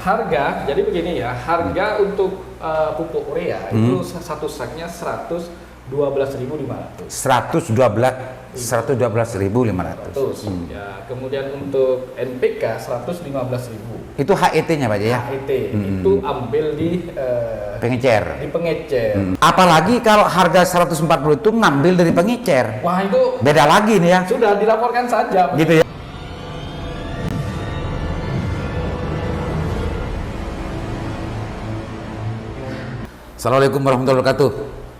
Harga, jadi begini ya, harga untuk pupuk urea itu satu saknya 112.500. 112.500. Ya, kemudian untuk NPK 115.000. Itu HET-nya Pak ya? HET itu ambil di pengecer. Di pengecer. Apalagi kalau harga 140 itu ngambil dari pengecer. Wah, itu beda lagi nih ya. Sudah dilaporkan saja. Gitu ya. Assalamualaikum warahmatullahi wabarakatuh.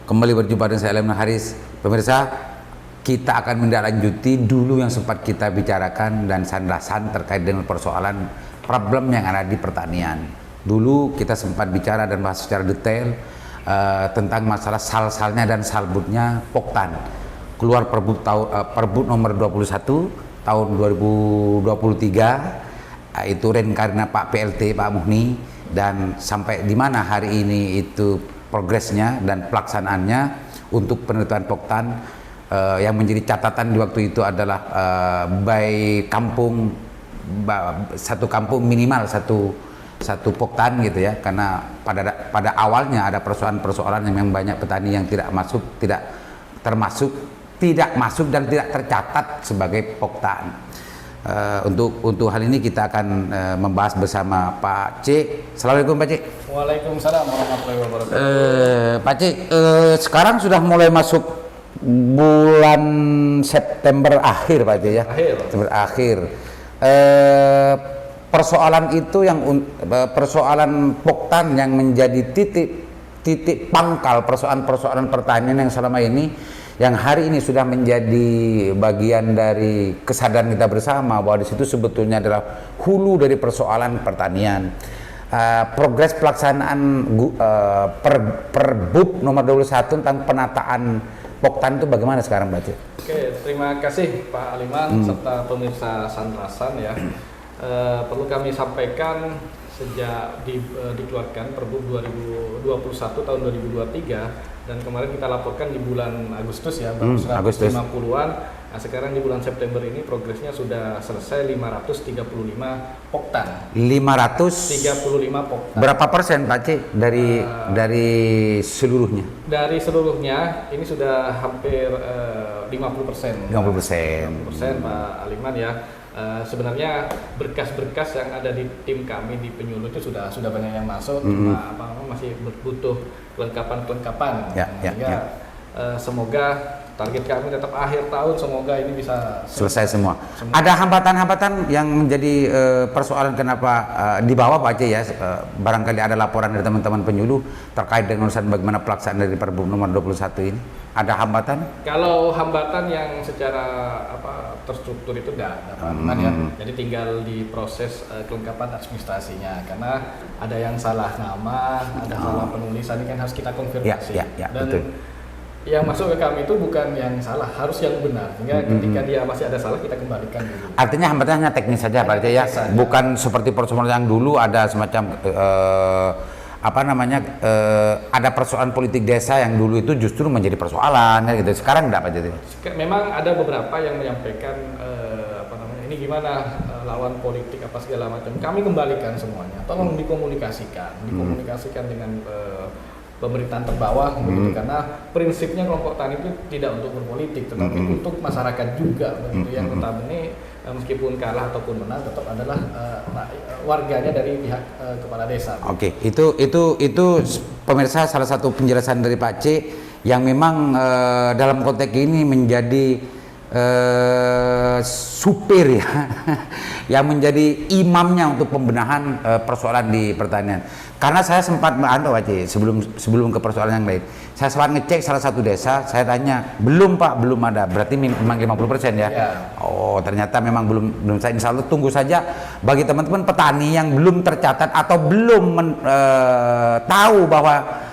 Kembali berjumpa dengan saya Lemna Haris. Pemirsa, kita akan menindaklanjuti dulu yang sempat kita bicarakan dan sandasan terkait dengan persoalan problem yang ada di pertanian. Dulu kita sempat bicara dan bahas secara detail tentang masalah sal-salnya dan salbutnya Poktan. Keluar Perbud nomor 21 tahun 2023, itu renkarnya Pak PLT Pak Muhni, dan sampai di mana hari ini itu progresnya dan pelaksanaannya untuk penentuan Poktan. Yang menjadi catatan di waktu itu adalah by kampung, satu kampung minimal satu Poktan gitu ya, karena pada awalnya ada persoalan-persoalan yang banyak petani yang tidak masuk dan tidak tercatat sebagai Poktan. Untuk hal ini kita akan membahas bersama Pak C. Assalamualaikum Pak C. Waalaikumsalam warahmatullahi wabarakatuh. Pak C, sekarang sudah mulai masuk bulan September akhir Pak C ya. September akhir. Persoalan itu persoalan Poktan yang menjadi titik pangkal persoalan pertanian yang selama ini, yang hari ini sudah menjadi bagian dari kesadaran kita bersama bahwa di situ sebetulnya adalah hulu dari persoalan pertanian. Progres pelaksanaan Perbud nomor 21 tentang penataan Poktan itu bagaimana sekarang Pak Cik? Oke, terima kasih Pak Aliman serta pemirsa Sandrasan ya. Perlu kami sampaikan sejak dikeluarkan Perbud 2021 tahun 2023 dan kemarin kita laporkan di bulan Agustus ya, baru 150-an. Nah, sekarang di bulan September ini progresnya sudah selesai 535 Poktan. 535 Poktan. Berapa persen Pak Cik dari seluruhnya? Dari seluruhnya ini sudah hampir 50%. 50% Pak Aliman ya. Sebenarnya berkas-berkas yang ada di tim kami di penyuluh itu sudah banyak yang masuk, cuma masih butuh kelengkapan. Semoga target kami tetap akhir tahun, semoga ini bisa selesai semua. Ada hambatan-hambatan yang menjadi persoalan kenapa di bawah Pak Aceh ya, barangkali ada laporan dari teman-teman penyuluh terkait dengan urusan bagaimana pelaksanaan dari Perbud nomor 21 ini. Ada hambatan? Kalau hambatan yang secara terstruktur itu tidak ada ya. Jadi tinggal di proses kelengkapan administrasinya, karena ada yang salah nama, ada salah penulisan, ini kan harus kita konfirmasi. Dan betul. Yang masuk ke kami itu bukan yang salah, harus yang benar. Sehingga ketika dia masih ada salah, kita kembalikan dulu. Artinya hambatannya teknis saja Pak ya, bukan seperti persoalan yang dulu ada semacam ada persoalan politik desa yang dulu itu justru menjadi persoalan gitu. Sekarang enggak Pak jadi. Memang ada beberapa yang menyampaikan ini gimana lawan politik apa segala macam. Kami kembalikan semuanya. Tolong dikomunikasikan dengan pemerintahan terbawah begitu, karena prinsipnya kelompok tani itu tidak untuk berpolitik tetapi untuk masyarakat juga begitu, yang notabene meskipun kalah ataupun menang tetap adalah warganya dari pihak kepala desa. Oke, itu pemirsa salah satu penjelasan dari Pak C yang memang dalam konteks ini menjadi supir ya yang menjadi imamnya untuk pembenahan persoalan di pertanian. Karena saya sempat Pak C, sebelum ke persoalan yang lain, saya sempat ngecek salah satu desa, saya tanya, belum Pak, belum ada, berarti memang 50% ya? Oh, ternyata memang belum. Saya insya Allah tunggu saja bagi teman-teman petani yang belum tercatat atau belum tahu bahwa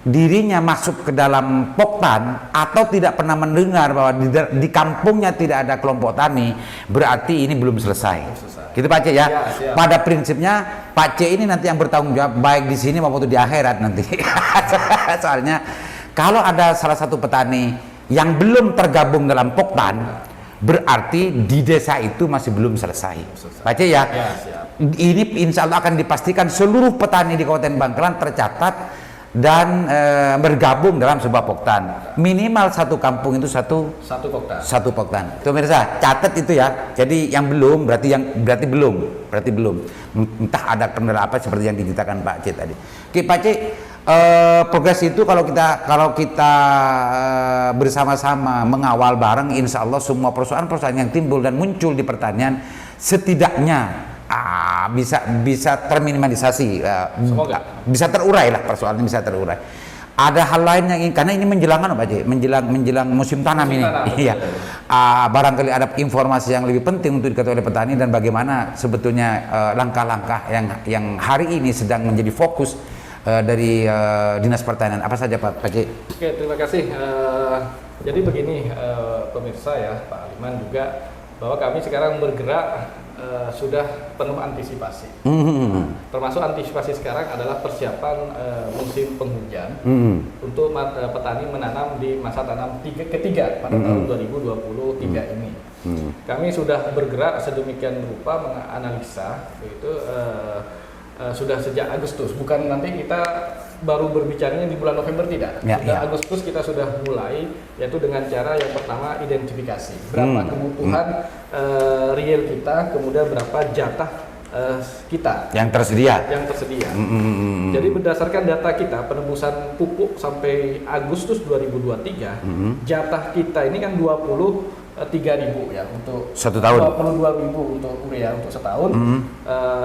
dirinya masuk ke dalam Poktan atau tidak pernah mendengar bahwa di kampungnya tidak ada kelompok tani, berarti ini belum selesai. Gitu Pak C ya. Pada prinsipnya Pak C ini nanti yang bertanggung jawab baik di sini maupun di akhirat nanti. Soalnya kalau ada salah satu petani yang belum tergabung dalam Poktan, berarti di desa itu masih belum selesai. Pak Aceh ya. Ya, siap. Ini insya Allah akan dipastikan seluruh petani di Kabupaten Bangkalan tercatat dan bergabung dalam sebuah poktan. Minimal satu kampung itu satu poktan. Itu pemirsa, catat itu ya. Jadi yang belum berarti belum. Entah ada kendala apa seperti yang diceritakan Pak Aceh tadi. Oke Pak Aceh, progres itu kalau kita bersama-sama mengawal bareng, insya Allah semua persoalan-persoalan yang timbul dan muncul di pertanian setidaknya bisa terminimalisasi, bisa terurai lah, persoalannya bisa terurai. Ada hal lain yang karena ini menjelang Pak Haji, menjelang musim tanam ini. Iya. Barangkali ada informasi yang lebih penting untuk diketahui oleh petani dan bagaimana sebetulnya langkah-langkah yang hari ini sedang menjadi fokus dari Dinas Pertanian. Apa saja Pak Haji? Oke, terima kasih. Jadi begini pemirsa ya, Pak Aliman juga, bahwa kami sekarang bergerak sudah penuh antisipasi. Termasuk antisipasi sekarang adalah persiapan musim penghujan untuk petani menanam di masa tanam ketiga pada tahun 2023 ini. Kami sudah bergerak sedemikian rupa menganalisa itu sudah sejak Agustus, bukan nanti kita baru berbicaranya di bulan November, tidak. Agustus kita sudah mulai, yaitu dengan cara yang pertama identifikasi berapa kebutuhan real kita, kemudian berapa jatah kita yang tersedia. Jadi berdasarkan data kita penebusan pupuk sampai Agustus 2023, jatah kita ini kan 23.000 ya untuk 1 tahun, 22.000 untuk urea untuk setahun.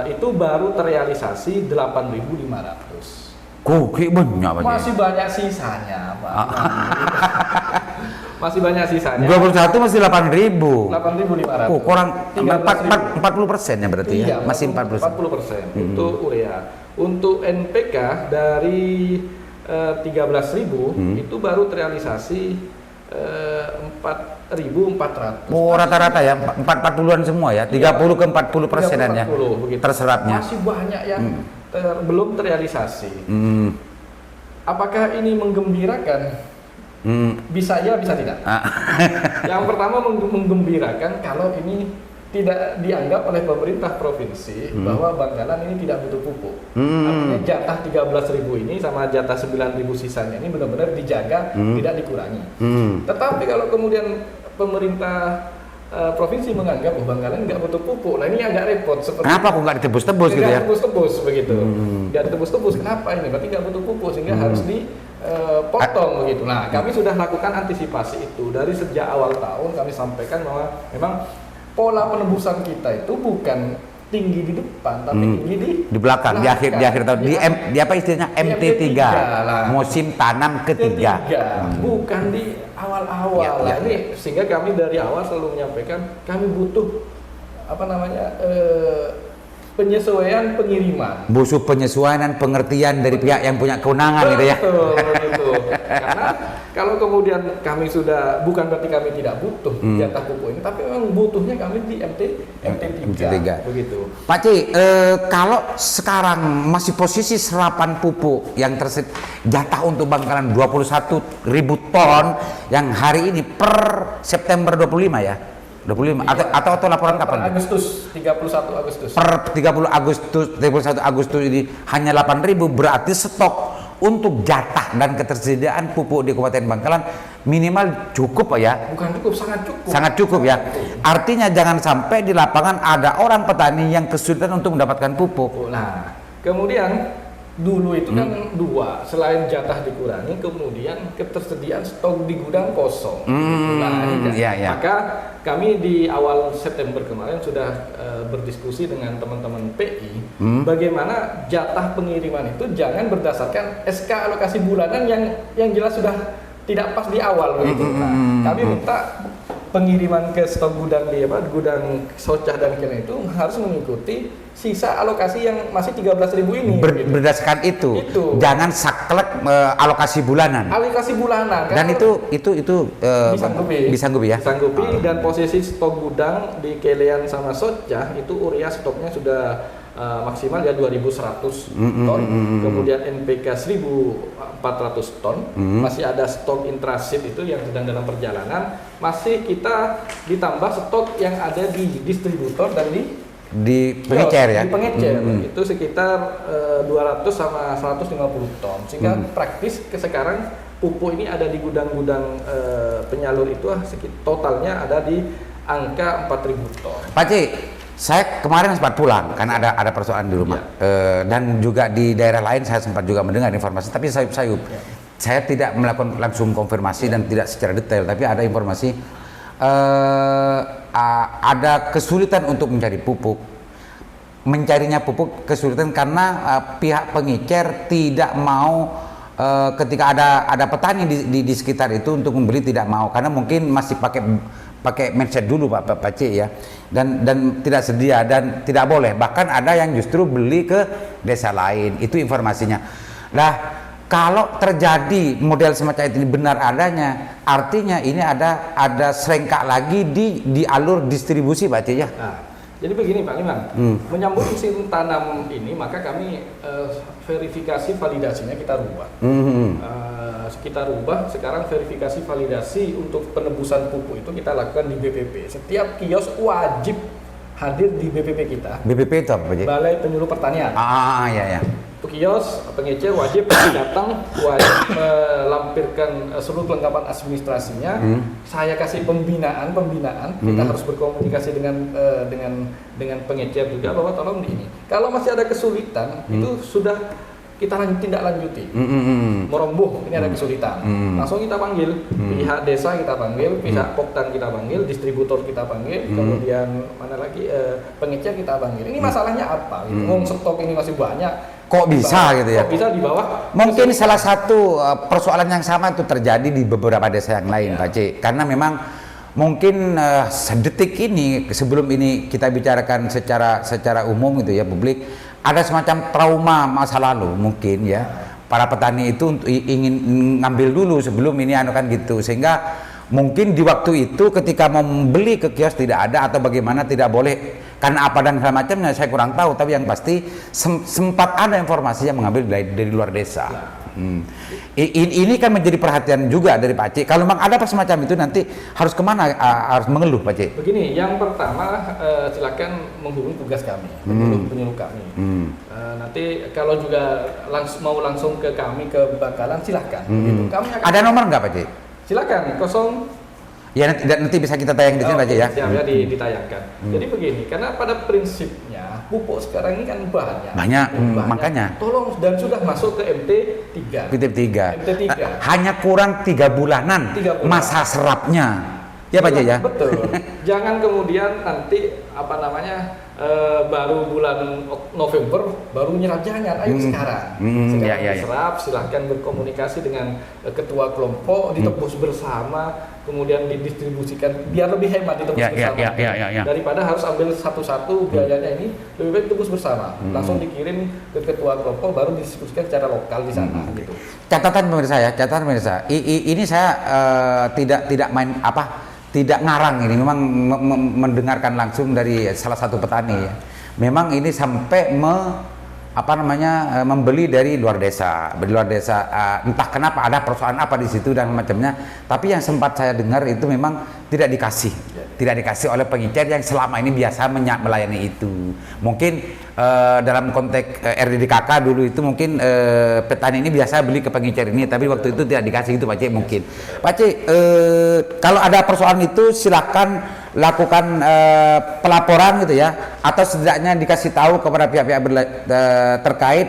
Itu baru terrealisasi 8.500. Banyak Pak. Masih banyak sisanya Pak. Masih banyak sisanya. 21 masih 8.000. 8.500. Kurang 40% ya berarti ya. Masih 40%. Untuk urea. Untuk NPK dari 13.000 itu baru terrealisasi 4.400. Rata-rata ya 40-an semua ya. 30 ke 40%-an ya. Terserapnya. Masih banyak yang belum terrealisasi. Apakah ini menggembirakan? Bisa ya, bisa tidak. Yang pertama menggembirakan kalau ini tidak dianggap oleh pemerintah provinsi bahwa Bangkalan ini tidak butuh pupuk. Artinya jatah 13.000 ini sama jatah 9.000 sisanya ini benar-benar dijaga, tidak dikurangi. Tetapi kalau kemudian pemerintah provinsi menganggap Bangkalan nggak butuh pupuk, nah ini agak repot. Kenapa kok nggak ditebus-tebus gitu ya? Nggak ditebus-tebus begitu. Nggak ditebus-tebus, kenapa ini? Berarti nggak butuh pupuk sehingga harus dipotong begitu. Nah, kami sudah lakukan antisipasi itu dari sejak awal tahun. Kami sampaikan bahwa memang pola penebusan kita itu bukan tinggi di depan, tapi tinggi di belakang, di akhir tahun. Di apa istilahnya MT3, musim tanam ketiga. Bukan di awal-awal. Ini sehingga kami dari awal selalu menyampaikan kami butuh penyesuaian pengiriman. Butuh penyesuaian dan pengertian dari pihak yang punya kewenangan gitu ya. Betul. Karena kalau kemudian kami sudah, bukan berarti kami tidak butuh jatah pupuk ini, tapi memang butuhnya kami di MT3 begitu. Pak Ci, kalau sekarang masih posisi serapan pupuk yang jatah untuk Bangkalan 21.000 ton yang hari ini per September 25 ya. 25 atau laporan kapan? Agustus, 31 Agustus. Per 31 Agustus ini hanya 8.000, berarti stok untuk jatah dan ketersediaan pupuk di Kabupaten Bangkalan minimal cukup ya? Bukan cukup, sangat cukup. Sangat cukup ya. Artinya jangan sampai di lapangan ada orang petani yang kesulitan untuk mendapatkan pupuk. Nah, kemudian dulu itu kan dua, selain jatah dikurangi, kemudian ketersediaan stok di gudang kosong. Maka kami di awal September kemarin sudah berdiskusi dengan teman-teman PI bagaimana jatah pengiriman itu jangan berdasarkan SK alokasi bulanan yang jelas sudah tidak pas di awal begitu. Kami minta pengiriman ke stok gudang gudang Socah dan Kilen itu harus mengikuti sisa alokasi yang masih 13.000 ini. Berdasarkan itu. Jangan saklek alokasi bulanan. Dan itu disanggupi ya. Dan posisi stok gudang di Kelean sama Socah itu urea stoknya sudah maksimal ya 2.100 ton, kemudian NPK 1.400 ton, masih ada stok intrasit itu yang sedang dalam perjalanan, masih kita ditambah stok yang ada di distributor dan di pengecer ya? Di pengecer, itu sekitar 200 sama 150 ton, sehingga praktis sekarang pupuk ini ada di gudang-gudang penyalur itu totalnya ada di angka 4.000 ton. Pak Ci, saya kemarin sempat pulang karena ada persoalan di rumah, dan juga di daerah lain saya sempat juga mendengar informasi, tapi sayup-sayup. Saya tidak melakukan langsung konfirmasi dan tidak secara detail, tapi ada informasi ada kesulitan untuk mencari pupuk. Mencarinya pupuk kesulitan karena pihak pengecer tidak mau, ketika ada petani di sekitar itu untuk membeli, tidak mau karena mungkin masih pakai mindset dulu Pak C ya, dan tidak sedia dan tidak boleh, bahkan ada yang justru beli ke desa lain, itu informasinya. Nah, kalau terjadi model semacam ini benar adanya, artinya ini ada serengkak lagi di alur distribusi Pak C ya. Nah, jadi begini Pak Liman, menyambut musim tanam ini maka kami verifikasi validasinya kita rubah. Kita rubah sekarang verifikasi validasi untuk penebusan pupuk itu kita lakukan di BPP. Setiap kios wajib hadir di BPP kita. BPP itu apa Pak C? Balai Penyuluh Pertanian. Ya. Kios pengecer wajib datang, wajib melampirkan seluruh kelengkapan administrasinya. Saya kasih pembinaan, kita harus berkomunikasi dengan pengecer juga bahwa tolong ini. Kalau masih ada kesulitan, itu sudah kita tindak lanjuti. Meromboh, ini ada kesulitan. Langsung kita panggil pihak desa, kita panggil pihak Poktan, kita panggil distributor, kita panggil, kemudian mana lagi pengecer kita panggil. Ini masalahnya apa? Stok ini masih banyak. Kok bisa gitu ya? Kok bisa di bawah? Mungkin salah satu persoalan yang sama itu terjadi di beberapa desa yang lain, Pak C. Karena memang mungkin sedetik ini, sebelum ini kita bicarakan secara umum gitu ya, publik, ada semacam trauma masa lalu mungkin ya. Para petani itu ingin ngambil dulu sebelum ini kan gitu, sehingga mungkin di waktu itu ketika mau membeli ke kios tidak ada atau bagaimana, tidak boleh karena apa dan segala macamnya saya kurang tahu, tapi yang pasti sempat ada informasi yang mengambil dari luar desa. Ini kan menjadi perhatian juga dari Pak C. Kalau memang ada semacam itu nanti harus kemana, harus mengeluh Pak C? Begini, yang pertama silakan menghubungi tugas kami, penyuluh kami. Nanti kalau juga mau langsung ke kami ke Bakalan silahkan. Kami akan ada nomor nggak Pak C? Silakan 0. Ya nanti bisa kita tayang di sini Pak C ya. Ya ditayangkan. Jadi begini, karena pada prinsipnya pupuk sekarang ini kan banyak. Banyak. Makanya. Tolong, dan sudah masuk ke MT3. MT3. Hanya kurang 3 bulanan masa serapnya. Ya Pak C ya. Betul. Jangan kemudian nanti baru bulan November baru nyerap, jangan, ayo sekarang serap, silahkan berkomunikasi dengan ketua kelompok, ditebus bersama, kemudian didistribusikan biar lebih hemat, ditebus bersama daripada harus ambil satu-satu biayanya. Ini lebih baik tebus bersama, langsung dikirim ke ketua kelompok, baru didistribusikan secara lokal di sana gitu. Catatan pemirsa, ini saya tidak main tidak ngarang, ini memang mendengarkan langsung dari salah satu petani ya. Memang ini sampai membeli dari luar desa, entah kenapa ada persoalan apa di situ dan macamnya. Tapi yang sempat saya dengar itu memang tidak dikasih oleh pengecer yang selama ini biasa melayani itu. Mungkin dalam konteks RDDKK dulu itu mungkin petani ini biasa beli ke pengecer ini, tapi waktu itu tidak dikasih itu Pak C mungkin. Pak C, kalau ada persoalan itu silakan lakukan pelaporan gitu ya, atau setidaknya dikasih tahu kepada pihak-pihak terkait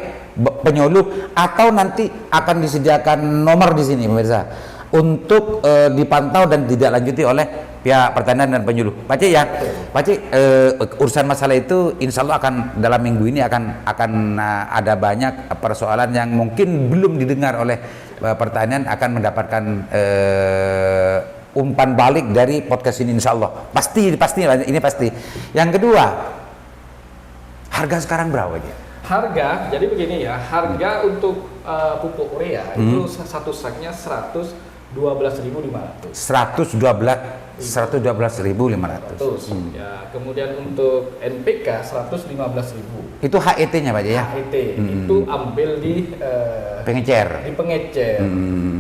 penyuluh, atau nanti akan disediakan nomor di sini pemirsa untuk dipantau dan tidak lanjuti oleh pihak pertanian dan penyuluh. Pak C ya, Pak C, urusan masalah itu insya Allah akan dalam minggu ini akan ada banyak persoalan yang mungkin belum didengar oleh pertanian, akan mendapatkan umpan balik dari podcast ini insya Allah. Pasti ini pasti. Yang kedua, harga sekarang berapa aja? Harga, jadi begini ya, harga untuk pupuk urea itu satu saknya 112.500. 112.500. Ya, kemudian untuk NPK 115.000. Itu HET-nya Pak ya? HET itu ambil di pengecer. Di pengecer.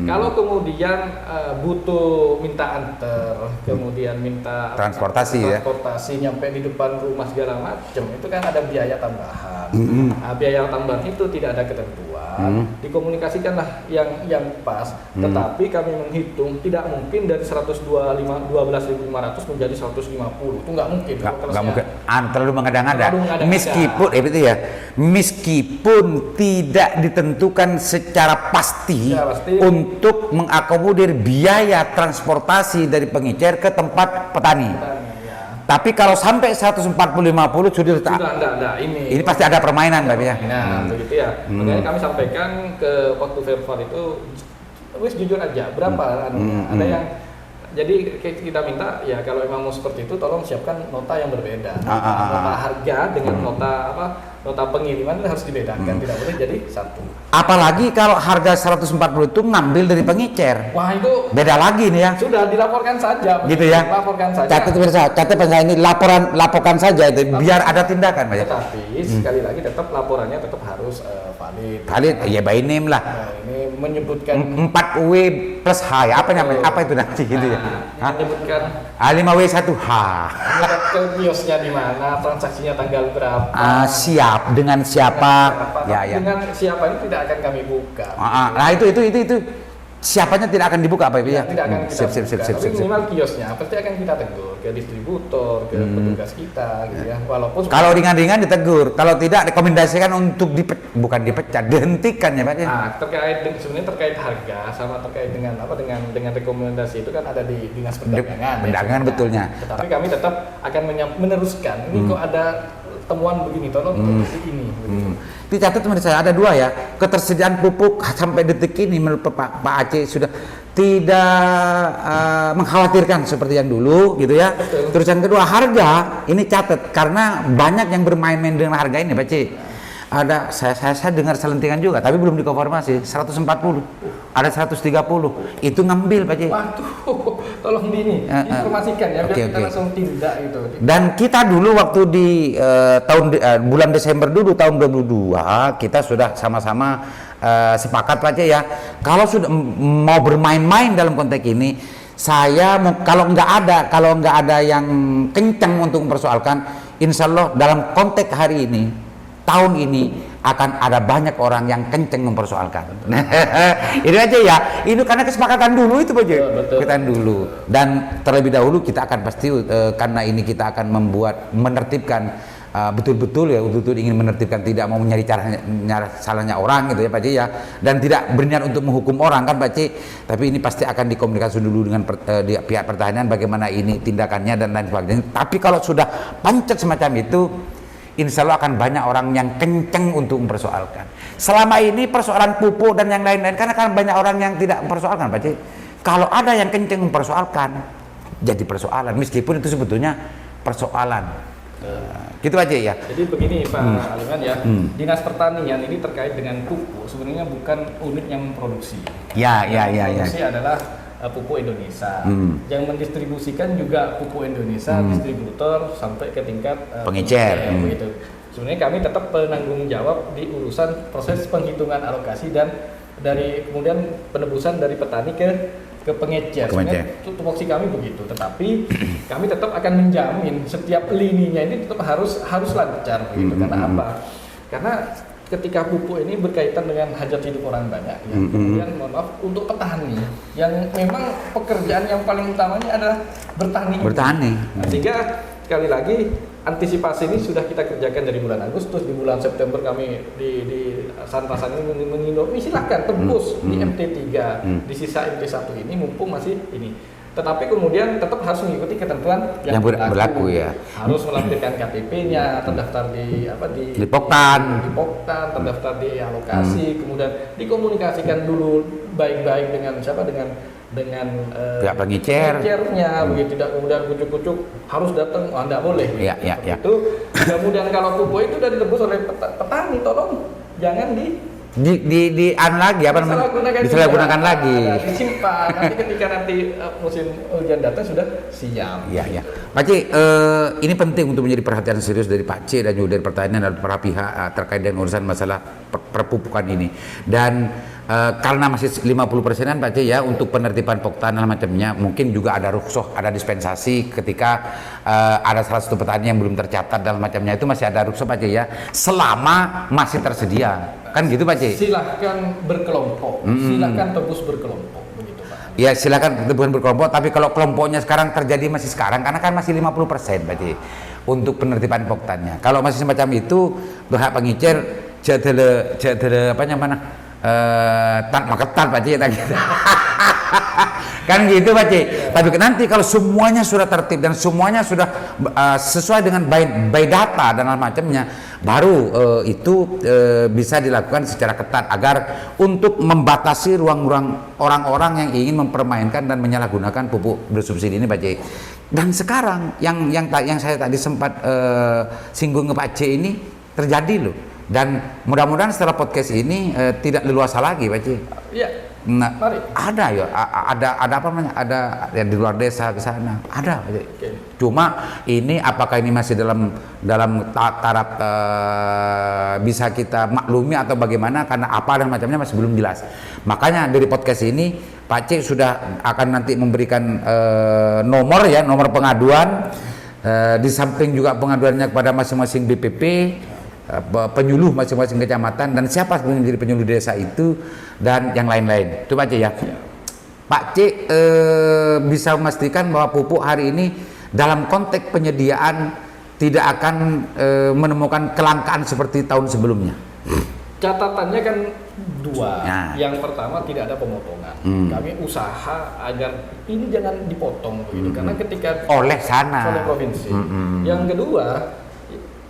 Kalau kemudian butuh minta anter, kemudian minta transportasi nyampe di depan rumah segala macam, itu kan ada biaya tambahan. Biaya tambahan itu tidak ada ketentuan. Dikomunikasikanlah yang pas. Tetapi kami menghitung tidak mungkin dari 12.500 menjadi 150. Itu nggak mungkin. Nggak mungkin. Terlalu mengada-ngada. Meskipun tidak ditentukan secara pasti untuk mengakomodir biaya transportasi dari pengecer ke tempat petani. Tapi kalau sampai 140-50 sudah enggak, ini pasti ada permainan Pak ya. Nah, begitu ya. Makanya kami sampaikan ke waktu verbal itu wis jujur aja berapa ada yang jadi kita minta ya kalau memang mau seperti itu tolong siapkan nota yang berbeda. Nota harga dengan nota pengiriman itu harus dibedakan, tidak boleh jadi satu. Apalagi kalau harga 140 itu ngambil dari pengecer. Wah, itu beda lagi nih ya. Sudah dilaporkan saja. Gitu ya. Laporkan saja. Catat ini laporkan saja itu biar ada tindakan Pak ya. Tetapi sekali lagi tetap laporannya tetap harus valid. Valid ya by name lah. Nah, ini menyebutkan 4W plus H ya, apa itu nanti gitu ya. Menyebutkan 5W1H. Ke kiosnya di mana, transaksinya tanggal berapa. Siap dengan siapa. Dengan siapa ini tidak akan kami buka. Nah itu siapanya tidak akan dibuka Pak ya. Tidak akan kita buka. Tapi minimal Sip. kiosnya pasti akan kita tegur ke distributor, ke petugas kita gitu ya. Walaupun kalau ringan-ringan ditegur, kalau tidak rekomendasikan untuk bukan dipecat, dihentikan ya Pak ya. Sebenarnya terkait harga sama terkait dengan dengan rekomendasi itu kan ada di Dinas Perdagangan. Perdagangan ya, betulnya. Tetapi kami tetap akan meneruskan. Ini kok ada temuan begini, tolong ini. Dicatat menurut saya ada 2 ya, ketersediaan pupuk sampai detik ini menurut Pak Aceh sudah tidak mengkhawatirkan seperti yang dulu gitu ya. Betul. Terus yang kedua harga ini catat karena banyak yang bermain-main dengan harga ini Pak Aceh. Ada saya dengar selentingan juga tapi belum dikonfirmasi 140 ada 130 itu ngambil Pak Cik. Waduh, tolong informasikan ya biar kita langsung tindak itu. Dan kita dulu waktu di bulan Desember dulu tahun 2022 kita sudah sama-sama sepakat Pak Cik ya kalau sudah mau bermain-main dalam konteks ini saya kalau nggak ada yang kencang untuk mempersoalkan insya Allah dalam konteks hari ini tahun ini akan ada banyak orang yang kenceng mempersoalkan. Itu aja ya. Itu karena kesepakatan dulu itu Pak. Kesepakatan dulu. Dan terlebih dahulu kita akan pasti karena ini kita akan menertibkan betul-betul ingin menertibkan, tidak mau mencari salahnya orang gitu ya Pak Cik ya. Dan tidak berniat untuk menghukum orang kan Pak Cik. Tapi ini pasti akan dikomunikasi dulu dengan pihak pertahanan bagaimana ini tindakannya dan lain sebagainya. Tapi kalau sudah pancet semacam itu insya Allah akan banyak orang yang kenceng untuk mempersoalkan. Selama ini persoalan pupuk dan yang lain-lain karena kan banyak orang yang tidak mempersoalkan Pak Cik. Kalau ada yang kenceng mempersoalkan jadi persoalan meskipun itu sebetulnya persoalan. Gitu aja ya. Jadi begini Pak Aliman ya, Dinas Pertanian ini terkait dengan pupuk sebenarnya bukan unit yang memproduksi. Ya. Produksi adalah pupuk Indonesia. Yang mendistribusikan juga pupuk Indonesia, distributor sampai ke tingkat pengecer. Begitu. Sebenarnya kami tetap penanggung jawab di urusan proses penghitungan alokasi dan dari kemudian penebusan dari petani ke pengecer. Sebenarnya tupoksi kami begitu. Tetapi kami tetap akan menjamin setiap lininya ini tetap harus lancar begitu. Karena apa? Karena ketika pupuk ini berkaitan dengan hajat hidup orang banyak ya. Kemudian mohon maaf untuk petani yang memang pekerjaan yang paling utamanya adalah bertani. Nah, sehingga sekali lagi antisipasi ini sudah kita kerjakan dari bulan Agustus. Di bulan September kami di Santasan ini mengimbau silahkan tembus di MT3 di sisa MT1 ini mumpung masih ini. Tetapi kemudian tetap harus mengikuti ketentuan yang berlaku ya. Harus melampirkan KTP-nya, terdaftar di Poktan, terdaftar di alokasi, kemudian dikomunikasikan dulu baik-baik dengan siapa dengan pihak pengecernya, begitu tidak kemudian kucuk-kucuk harus datang, tidak boleh. Ya. Itu kemudian kalau pupuk itu sudah ditebus oleh petani, tolong jangan di anu lagi apa namanya? Disalahgunakan lagi. Disimpan. Nanti ketika musim hujan datang sudah siap. Iya. Pak C, ini penting untuk menjadi perhatian serius dari Pak C dan juga dari pertanian dan para pihak terkait dengan urusan masalah perpupukan ini. Dan karena masih 50%-an Pak C ya untuk penertiban poktan dan macamnya, mungkin juga ada rukhsah, ada dispensasi ketika ada salah satu petani yang belum tercatat dan macamnya, itu masih ada rukhsah Pak C ya, selama masih tersedia. Kan gitu Pak C? Silahkan berkelompok, silahkan tebus berkelompok, begitu Pak. Ya silakan tebusan berkelompok, tapi kalau kelompoknya sekarang terjadi masih sekarang, karena kan masih 50% Pak C untuk penertiban poktannya. Kalau masih semacam itu, berhak pengicir jadele apa namanya? Tak maketan Pak C gitu. Kan gitu Pak C. Tapi nanti kalau semuanya sudah tertib dan semuanya sudah sesuai dengan by data dan macamnya, baru itu bisa dilakukan secara ketat agar untuk membatasi ruang-ruang orang-orang yang ingin mempermainkan dan menyalahgunakan pupuk bersubsidi ini Pak C. Dan sekarang yang saya tadi sempat singgung ke Pak C ini terjadi loh. Dan mudah-mudahan setelah podcast ini tidak leluasa lagi Pak C. Iya. Nah, mari. Ada ya, ada apa namanya? Ada yang di luar desa ke sana. Ada. Okay. Cuma ini apakah ini masih dalam taraf bisa kita maklumi atau bagaimana, karena apa dan macamnya masih belum jelas. Makanya dari podcast ini Pak C sudah akan nanti memberikan nomor pengaduan, di samping juga pengaduannya kepada masing-masing BPP, penyuluh masing-masing kecamatan, dan siapa yang menjadi penyuluh desa itu dan yang lain-lain. Itu Pak C ya. Pak C bisa memastikan bahwa pupuk hari ini dalam konteks penyediaan tidak akan menemukan kelangkaan seperti tahun sebelumnya. Catatannya kan dua. Nah. Yang pertama, tidak ada pemotongan. Kami usaha agar ini jangan dipotong begitu, karena ketika oleh provinsi. Yang kedua,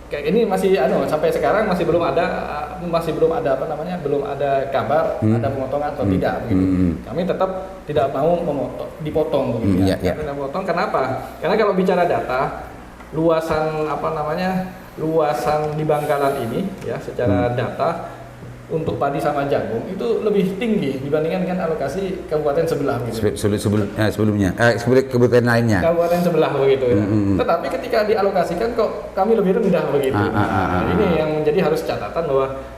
kayak ini masih sampai sekarang masih belum ada apa namanya, belum ada kabar ada pemotongan atau tidak begitu. Kami tetap tidak mau dipotong begitu. Tidak potong. Kenapa? Karena kalau bicara data, luasan luasan di Bangkalan ini ya, secara data untuk padi sama jagung itu lebih tinggi dibandingkan dengan alokasi kabupaten sebelah gitu. Sebelumnya kabupaten lainnya. Kabupaten sebelah begitu ya. Tetapi ketika dialokasikan kok kami lebih rendah begitu. Ini yang menjadi harus catatan bahwa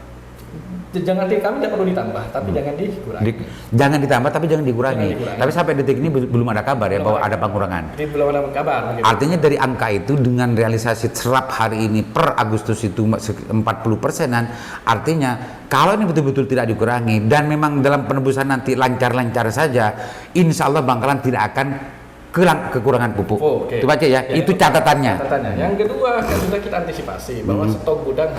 kami tidak perlu ditambah, tapi jangan dikurangi. Jangan ditambah, tapi jangan dikurangi. Tapi sampai detik ini belum ada kabar ya bahwa ada pengurangan. Belum ada kabar. Begitu. Artinya dari angka itu dengan realisasi serap hari ini per Agustus itu 40%-an, artinya kalau ini betul-betul tidak dikurangi dan memang dalam penebusan nanti lancar-lancar saja, insya Allah Bangkalan tidak akan kekurangan pupuk. Itu baca ya. Itu catatannya. Yang kedua kan sudah kita antisipasi bahwa stok gudang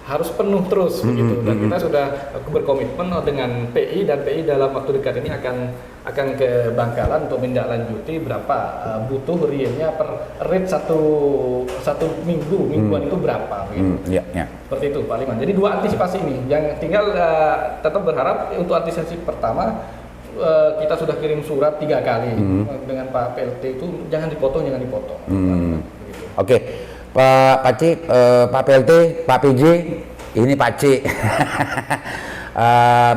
harus penuh terus begitu, dan kita sudah berkomitmen dengan PI, dan PI dalam waktu dekat ini akan ke Bangkalan untuk menindaklanjuti berapa butuh realnya per rate satu mingguan itu berapa begitu. Seperti itu Pak Liman. Jadi dua antisipasi ini yang tinggal tetap berharap untuk antisipasi pertama, kita sudah kirim surat 3 kali dengan Pak PLT itu jangan dipotong. Oke. Pak C, Pak PLT, Pak PJ, ini Pak C.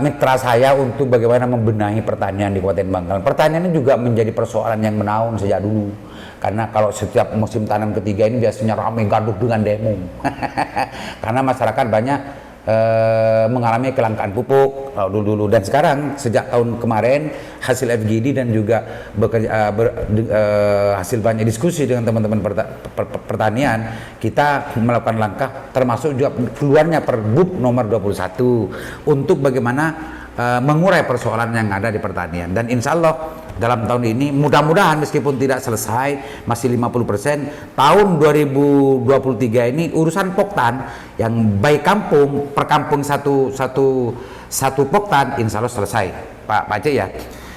Mitra saya untuk bagaimana membenahi pertanian di Kabupaten Bangkalan. Pertanian ini juga menjadi persoalan yang menaun sejak dulu. Karena kalau setiap musim tanam ketiga ini biasanya ramai gaduh dengan demo. Karena masyarakat banyak mengalami kelangkaan pupuk dulu, dan sekarang sejak tahun kemarin hasil FGD dan juga hasil banyak diskusi dengan teman-teman pertanian, kita melakukan langkah termasuk juga keluarnya Pergub nomor 21 untuk bagaimana mengurai persoalan yang ada di pertanian. Dan insya Allah dalam tahun ini mudah-mudahan meskipun tidak selesai, masih 50%, tahun 2023 ini urusan poktan yang baik kampung per kampung satu poktan insya Allah selesai Pak C ya.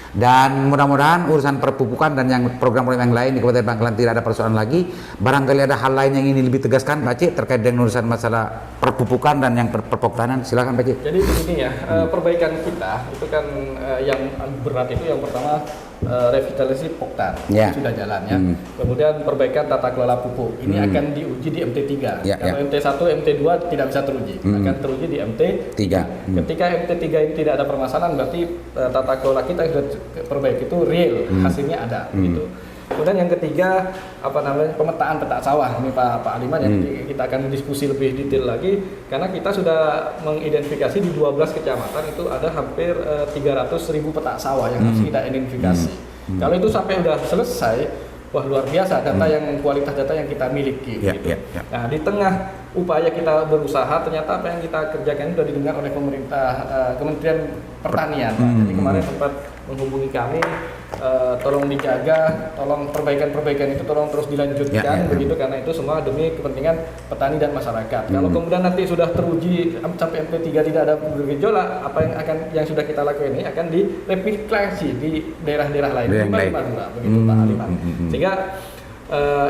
Dan mudah-mudahan urusan perpupukan dan yang program-program yang lain di Kabupaten Bangkalan tidak ada persoalan lagi. Barangkali ada hal lain yang ingin lebih tegaskan Pak C terkait dengan urusan masalah perpupukan dan yang perpoktanan, silakan Pak C. Jadi begini ya, perbaikan kita itu kan yang berat itu yang pertama revitalisasi Poktan Ya. sudah jalan ya. Kemudian perbaikan tata kelola pupuk ini akan diuji di MT3. Ya, Kalau ya. MT1, MT2 tidak bisa teruji, akan teruji di MT3. 3. Ketika MT3 ini tidak ada permasalahan, berarti tata kelola kita yang sudah perbaiki itu real, hasilnya ada gitu. Kemudian yang ketiga pemetaan peta sawah ini Pak Aliman yang kita akan diskusi lebih detail lagi karena kita sudah mengidentifikasi di 12 kecamatan itu ada hampir 300.000 peta sawah yang harus kita identifikasi. Kalau itu sampai udah selesai, wah luar biasa data yang kualitas data yang kita miliki. Gitu. Nah di tengah upaya kita berusaha ternyata apa yang kita kerjakan sudah didengar oleh pemerintah Kementerian Pertanian. Jadi kemarin sempat menghubungi kami, tolong dijaga, tolong perbaikan-perbaikan itu tolong terus dilanjutkan begitu karena itu semua demi kepentingan petani dan masyarakat. Kalau kemudian nanti sudah teruji sampai MP3 tidak ada gejolak, apa yang sudah kita lakukan ini akan direplikasi di daerah-daerah lain di Madura begitu Pak Aliman. Sehingga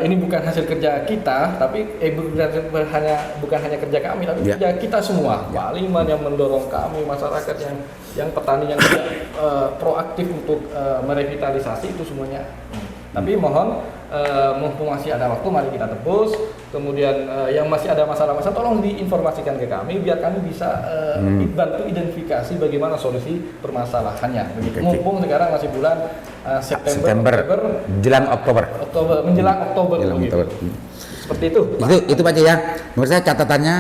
ini bukan hasil kerja kita, tapi bukan hanya kerja kami, tapi kerja kita semua. Pak Aliman yang mendorong kami, masyarakat yang petani yang tidak proaktif untuk merevitalisasi itu semuanya. Tapi mohon mumpung masih ada waktu, mari kita tebus. Kemudian yang masih ada masalah-masalah, tolong diinformasikan ke kami biar kami bisa bantu identifikasi bagaimana solusi permasalahannya. Begitu. Mumpung sekarang masih bulan September, Oktober, menjelang Oktober. Seperti itu. Itu Pak Haji ya. Menurut saya catatannya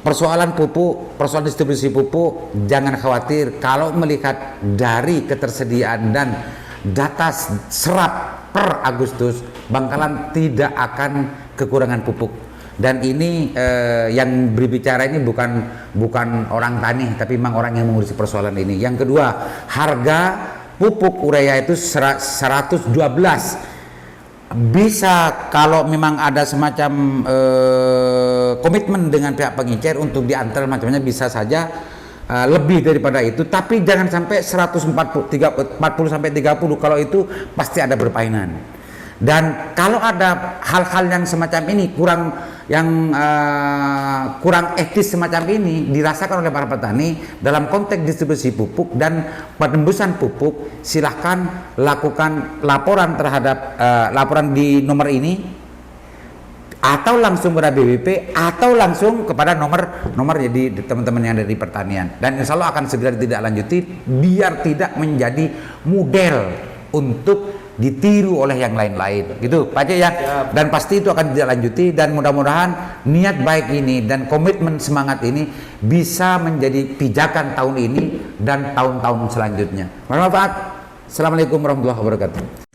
persoalan pupuk, persoalan distribusi pupuk jangan khawatir kalau melihat dari ketersediaan dan data serap per Agustus Bangkalan tidak akan kekurangan pupuk. Dan ini yang berbicara ini bukan orang tani tapi memang orang yang mengurusi persoalan ini. Yang kedua, harga pupuk urea itu 112. Bisa kalau memang ada semacam komitmen dengan pihak pengecer untuk diantar macamnya bisa saja lebih daripada itu, tapi jangan sampai 140 sampai 30. Kalau itu pasti ada permainan. Dan kalau ada hal-hal yang semacam ini kurang etis semacam ini dirasakan oleh para petani dalam konteks distribusi pupuk dan penembusan pupuk, silahkan lakukan laporan terhadap laporan di nomor ini atau langsung kepada BBP atau langsung kepada nomor jadi teman-teman yang ada di pertanian, dan insya Allah akan segera ditindaklanjuti biar tidak menjadi model untuk ditiru oleh yang lain-lain gitu Pak Haji ya. Dan pasti itu akan ditindaklanjuti dan mudah-mudahan niat baik ini dan komitmen semangat ini bisa menjadi pijakan tahun ini dan tahun-tahun selanjutnya. Mohon maaf. Assalamualaikum warahmatullahi wabarakatuh.